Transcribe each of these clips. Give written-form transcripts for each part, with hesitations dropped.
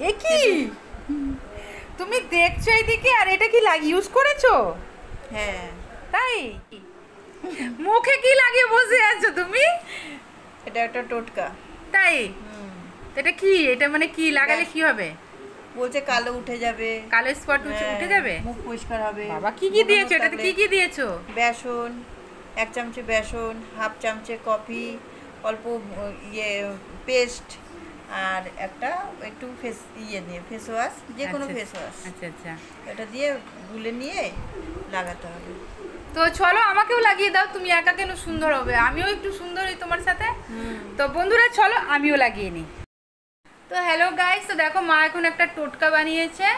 এ কি তুমি দেখছো এইদিকে, আর এটা কি ইউজ করেছো? হ্যাঁ। তাই মুখে কি লাগিয়ে বসে আছো তুমি? এটা একটা টোটকা। তাই এটা কি, এটা মানে কি লাগালে কি হবে? বলছে কালো উঠে যাবে, কালো স্পট উঠে যাবে, মুখ পরিষ্কার হবে। বাবা কি কি দিয়েছো এটাতে? কি কি দিয়েছো? বেসন, 1 চামচে বেসন, হাফ চামচে কফি, অল্প পেস্ট, আর একটা একটু ফেস ওয়াশ, যে কোনো ফেস ওয়াশ। আচ্ছা আচ্ছা, এটা দিয়ে গুলে নিয়ে লাগাতে হবে। তো চলো আমাকেও লাগিয়ে দাও, তুমি একা কেন সুন্দর হবে, আমিও একটু সুন্দর হই তোমার সাথে। তো বন্ধুরা চলো আমিও লাগিয়ে নিই। তো হ্যালো গাইস, তো দেখো মা এখন একটা টোটকা বানিয়েছে,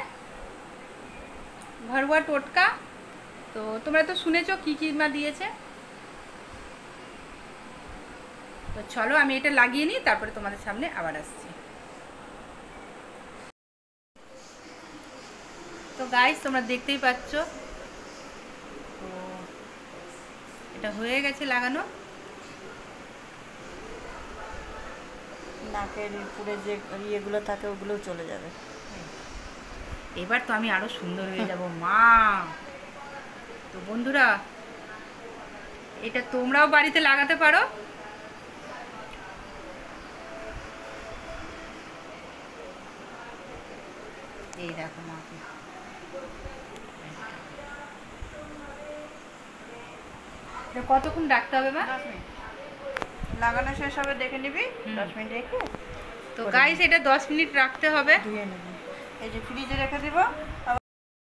ঘরোয়া টোটকা। তো তোমরা তো শুনেছো কি কি মা দিয়েছে। তো চলো আমি এটা লাগিয়ে নিই, তারপরে তোমাদের সামনে আবার আসছি। তো গাইস তোমরা দেখতেই পাচ্ছ, তো এটা হয়ে গেছে লাগানো। নাকের উপরে যে ইয়েগুলো থাকে ওগুলোও চলে যাবে। এবার তো আমি আরো সুন্দর হয়ে যাব মা। তো বন্ধুরা এটা তোমরাও বাড়িতে লাগাতে পারো। এই দেখো মা, কতক্ষণ রাখতে হবে মা? 10 মিনিট লাগানো শেষ হবে, দেখে নিবি। 10 মিনিট রেখে তো গাইস এটা 10 মিনিট রাখতে হবে। ধুয়ে নিবি, এই যে ফ্রিজে রেখে দিব।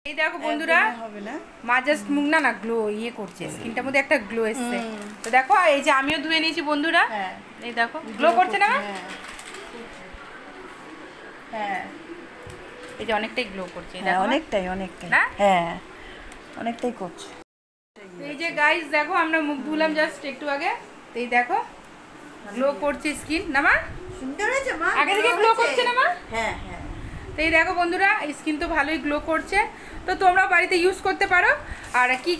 এই দেখো বন্ধুরা, হবে না, মা জাস্ট মুখ না গ্লো করছে, স্কিনটার মধ্যে একটা গ্লো এসছে। তো দেখো এই যে আমিও ধুয়ে নিয়েছি বন্ধুরা। হ্যাঁ এই দেখো গ্লো করছে না? হ্যাঁ এই যে অনেকটাই গ্লো করছে, হ্যাঁ, অনেকটাই না? হ্যাঁ অনেকটাই করছে। এই যে গাইস দেখো আমরা মুখ ধুলাম জাস্ট একটু আগে, তো এই দেখো গ্লো করছে স্কিন না মা? সুন্দর হয়েছে মা, আগে থেকে গ্লো করছে না মা? হ্যাঁ হ্যাঁ। তো এই দেখো বন্ধুরা স্কিন তো ভালোই গ্লো করছে। তো তোমরাও বাড়িতে ইউজ করতে পারো। আর কি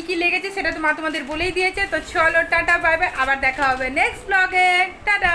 কি লেগেছে সেটা তো মা তোমাদের বলেই দিয়েছে। তো চলো টাটা বাই বাই, আবার দেখা হবে নেক্সট ব্লগে। টাটা।